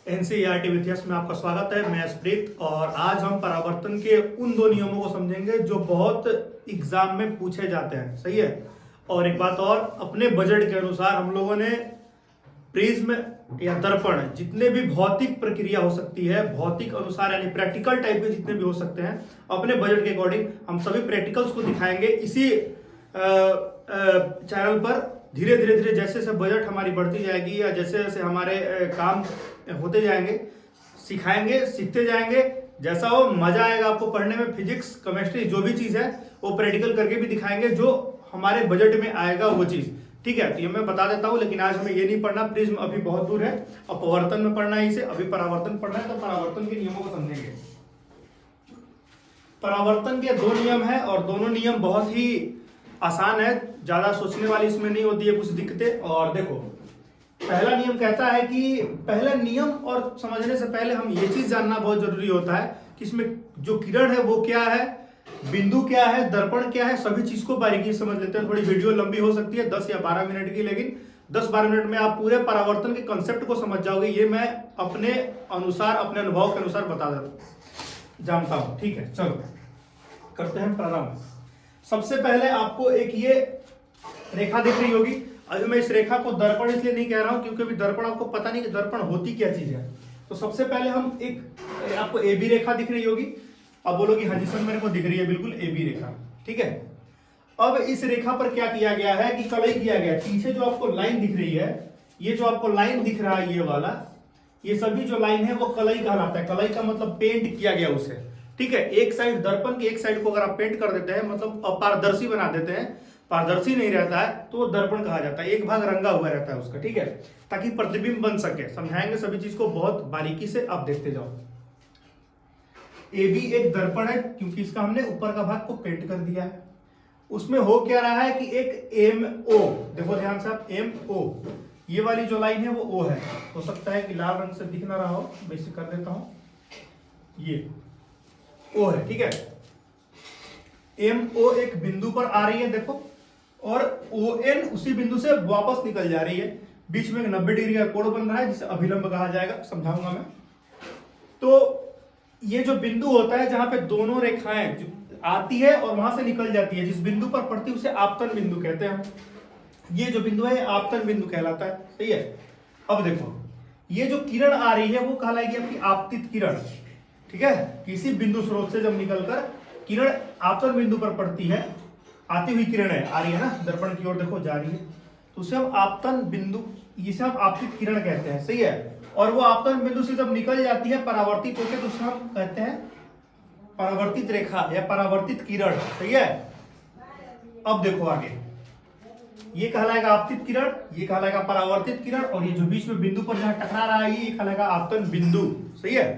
NCERT विद्यास में आपका स्वागत है। मैं स्प्रीत और आज हम परावर्तन के उन दो नियमों को समझेंगे जो बहुत एग्जाम में पूछे जाते हैं। सही है। और एक बात और, अपने बजट के अनुसार हम लोगों ने प्रिज्म या दर्पण जितने भी भौतिक प्रक्रिया हो सकती है, भौतिक अनुसार यानी प्रैक्टिकल टाइप के जितने भी हो सकते हैं, अपने बजट के अकॉर्डिंग हम सभी प्रैक्टिकल्स को दिखाएंगे इसी चैनल पर। धीरे धीरे धीरे जैसे जैसे बजट हमारी बढ़ती जाएगी या जैसे जैसे हमारे काम होते जाएंगे, सिखाएंगे, सीखते जाएंगे। जैसा हो मजा आएगा आपको पढ़ने में। फिजिक्स, केमिस्ट्री जो भी चीज है वो प्रैक्टिकल करके भी दिखाएंगे, जो हमारे बजट में आएगा वो चीज। ठीक है, तो ये मैं बता देता हूँ, लेकिन आज हमें ये नहीं पढ़ना। प्रिज्म अभी बहुत दूर है, अपवर्तन में पढ़ना है इसे। अभी परावर्तन पढ़ना है, तो परावर्तन के नियमों को समझेंगे। परावर्तन के दो नियम है और दोनों नियम बहुत ही आसान है, ज्यादा सोचने वाली इसमें नहीं होती है कुछ दिक्कतें। और देखो, पहला नियम कहता है कि पहला नियम और समझने से पहले हम ये चीज जानना बहुत जरूरी होता है कि इसमें जो किरण है वो क्या है, बिंदु क्या है, दर्पण क्या है, सभी चीज को बारीकी से समझ लेते हैं। थोड़ी वीडियो लंबी हो सकती है 10 या 12 मिनट की, लेकिन 10-12 मिनट में आप पूरे परावर्तन के कंसेप्ट को समझ जाओगे। ये मैं अपने अनुसार, अपने अनुभव के अनुसार बता जानता हूं। ठीक है, चलो करते हैं प्रारंभ। सबसे पहले आपको एक ये रेखा दिख रही होगी। अभी मैं इस रेखा को दर्पण इसलिए नहीं कह रहा हूं क्योंकि अभी दर्पण आपको पता नहीं कि दर्पण होती क्या चीज है। तो सबसे पहले हम एक, आपको ए बी रेखा दिख रही होगी। अब बोलोगी हाँ जी सर मेरे को दिख रही है, बिल्कुल ए बी रेखा। ठीक है, अब इस रेखा पर क्या किया गया है कि कलई किया गया है। पीछे जो आपको लाइन दिख रही है, ये जो आपको लाइन दिख रहा है ये वाला, ये सभी जो लाइन है वो कलई कहलाता है। कलई का मतलब पेंट किया गया उसे। ठीक है, एक साइड दर्पण की एक साइड को अगर आप पेंट कर देते हैं, मतलब अपारदर्शी बना देते हैं, पारदर्शी नहीं रहता है, तो वो दर्पण कहा जाता है। एक भाग रंगा हुआ रहता है उसका। ठीक है, ताकि प्रतिबिंब बन सके। समझाएंगे सभी चीज को बहुत बारीकी से, आप देखते जाओ। ए बी एक दर्पण है क्योंकि इसका हमने ऊपर का भाग को पेंट कर दिया है। उसमें हो क्या रहा है कि एक एम ओ, देखो ध्यान से आप, एम ओ, ये वाली जो लाइन है वो ओ है। हो सकता है कि लाल रंग से दिख ना रहा हो, मैं इसे कर देता हूं, ये ओ है। ठीक है, एम ओ एक बिंदु पर आ रही है देखो, और ओ एन उसी बिंदु से वापस निकल जा रही है। बीच में 90 डिग्री का कोण बन रहा है जिसे अभिलंब कहा जाएगा, समझाऊंगा मैं। तो ये जो बिंदु होता है जहां पे दोनों रेखाएं आती है और वहां से निकल जाती है, जिस बिंदु पर पड़ती है उसे आपतन बिंदु कहते हैं। ये जो बिंदु है आपतन बिंदु कहलाता है। सही है। अब देखो, ये जो किरण आ रही है वो कहलाएगी आपकी आपतित किरण। ठीक है, किसी बिंदु स्रोत से जब निकलकर किरण आपतन बिंदु पर पड़ती है, आती हुई किरण है, आ रही है ना, दर्पण की ओर देखो जा रही है, तो उसे हम आपतन बिंदु, इसे हम आपतित किरण कहते हैं। सही है। और वो आपतन बिंदु से जब निकल जाती है परावर्तित होकर, तो उसे हम कहते हैं परावर्तित रेखा या परावर्तित किरण। सही है। अब देखो आगे, ये कहलाएगा आपतित किरण, ये कहलाएगा परावर्तित किरण, और ये जो बीच में बिंदु पर जहां टकरा रहा है ये कहलाएगा आपतन बिंदु। सही है।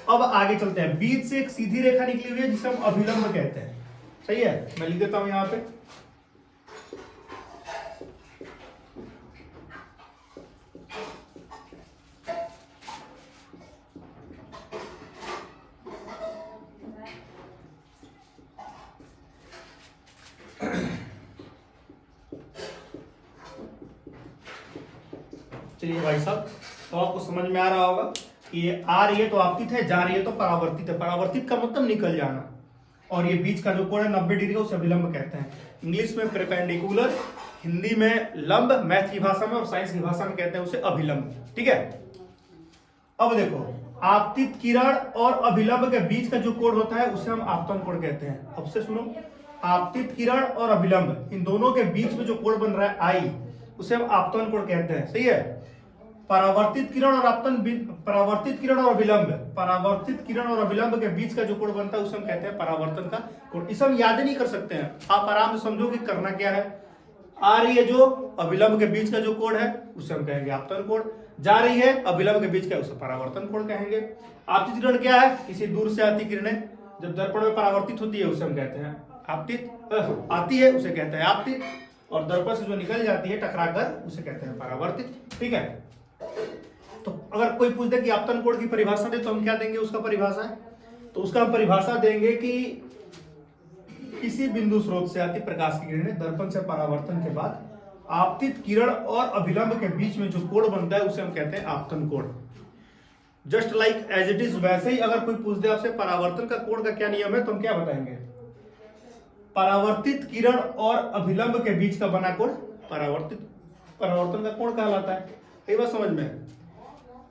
अब आगे चलते हैं। बीच से एक सीधी रेखा निकली हुई है जिसे हम अभिलंब कहते हैं। सही है, मैं लिख देता हूं यहां पे। चलिए भाई साहब, तो आपको समझ में आ रहा होगा कि ये आ रही है तो आपतित है, जा रही है तो परावर्तित है। परावर्तित का मतलब निकल जाना। और ये बीच का जो कोण है 90 डिग्री का, उसे अभिलंब कहते हैं। इंग्लिश में परपेंडिकुलर, हिंदी में लंब, मैथ की भाषा में और साइंस की भाषा में कहते हैं उसे अभिलंब। ठीक है। अब देखो, आपतित किरण और अभिलंब के बीच का जो कोण होता है उसे हम आपतन कोण कहते हैं। अब से सुनो, आपतित किरण और अभिलंब, इन दोनों के बीच में जो कोण बन रहा है आई, उसे हम आपतन कोण कहते हैं। सही है। परावर्तित किरण और आपतन, परावर्तित किरण और अभिलंब, परावर्तित किरण और अभिलंब के बीच का जो कोण बनता है उसे हम कहते हैं परावर्तन का कोण। इसे हम याद नहीं कर सकते हैं, आप आराम से समझो कि करना क्या है। आ रही है जो अभिलंब के बीच का जो कोण है उसे हम कहेंगे आपतन कोण, जा रही है अभिलंब के बीच का उसे परावर्तन कोण कहेंगे। आपतित किरण क्या है? किसी दूर से आती किरणें जब दर्पण में परावर्तित होती है उसे हम कहते हैं आपतित, आती है उसे कहते हैं आपतित, और दर्पण से जो निकल जाती है टकराकर उसे कहते हैं परावर्तित। ठीक है। तो अगर कोई पूछ दे कि आपतन कोण की परिभाषा दे, तो हम क्या देंगे उसका परिभाषा है? तो उसका हम परिभाषा देंगे कि किसी बिंदु स्रोत से आती प्रकाश की किरणें दर्पण से परावर्तन के बाद आपतित किरण और अभिलंब के बीच में जो कोण बनता है उसे हम कहते हैं आपतन कोण। Just like as it is वैसे ही अगर कोई पूछ दे आपसे परावर्तन का कोण का क्या नियम है, तो हम क्या बताएंगे? परावर्तित किरण और अभिलंब के बीच का बना कोण परावर्तन का कोण कहलाता है। कई बार समझ में,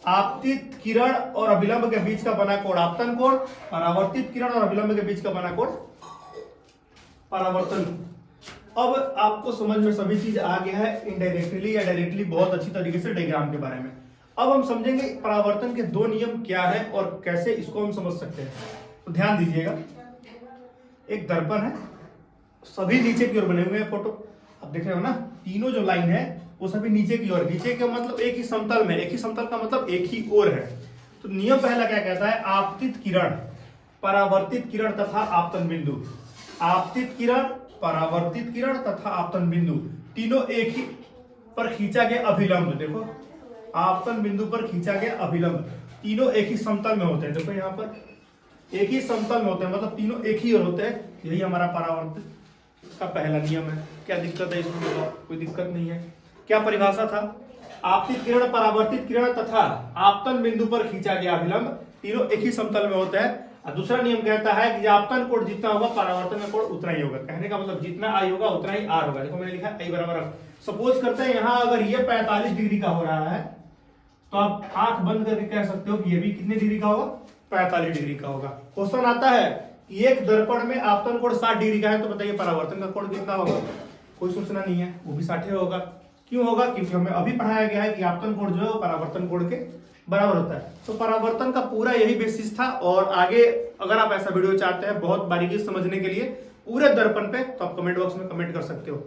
आपतित किरण और अभिलंब के बीच का बना कोण आपतन कोण, परावर्तित किरण और अभिलंब के बीच का बना कोण परावर्तन। अब आपको समझ में सभी चीज आ गया है, इनडायरेक्टली या डायरेक्टली बहुत अच्छी तरीके से डायग्राम के बारे में। अब हम समझेंगे परावर्तन के दो नियम क्या है और कैसे इसको हम समझ सकते हैं। तो ध्यान दीजिएगा, एक दर्पण है, सभी नीचे की ओर बने हुए हैं फोटो, आप देख रहे हो ना, तीनों जो लाइन है वो सभी नीचे की ओर, नीचे के मतलब एक ही समतल में, एक ही समतल का मतलब एक ही ओर है। तो नियम पहला क्या कहता है? आपतित किरण, परावर्तित किरण तथा आपतन बिंदु, आपतित किरण, परावर्तित किरण तथा आपतन बिंदु तीनों एक ही पर खींचा गया अभिलंब, देखो आपतन बिंदु पर खींचा गया अभिलंब तीनों एक ही समतल में होते हैं। देखो यहाँ पर एक ही समतल में होते हैं, मतलब तीनों एक ही ओर होते हैं। यही हमारा परावर्तित का पहला नियम है। क्या दिक्कत है इसमें? बताओ, कोई दिक्कत नहीं है। क्या परिभाषा था? आपतित किरण, परावर्तित किरण तथा आपतन बिंदु पर खींचा गया अभिलंब तीनों एक ही समतल में होते हैं। और दूसरा नियम कहता है कि आपतन कोण जितना होगा परावर्तन का कोण उतना ही होगा। कहने का मतलब जितना आई होगा उतना ही आर होगा। देखो मैंने लिखा आई बराबर, सपोज करते हैं यहाँ अगर ये 45 डिग्री का हो रहा है तो आप आंख बंद करके कह सकते हो कि ये भी कितने डिग्री का होगा? 45 डिग्री का होगा। क्वेश्चन आता है कि एक दर्पण में आपतन कोण 60 डिग्री का है, तो बताइए परावर्तन का कोण कितना होगा? कोई सूचना नहीं है, वो भी 60 होगा। क्यों होगा? क्योंकि हमें अभी पढ़ाया गया है कि आपतन कोण जो है वो परावर्तन कोण के बराबर होता है। तो परावर्तन का पूरा यही बेसिस था। और आगे अगर आप ऐसा वीडियो चाहते हैं बहुत बारीकी समझने के लिए पूरे दर्पण पे, तो आप कमेंट बॉक्स में कमेंट कर सकते हो।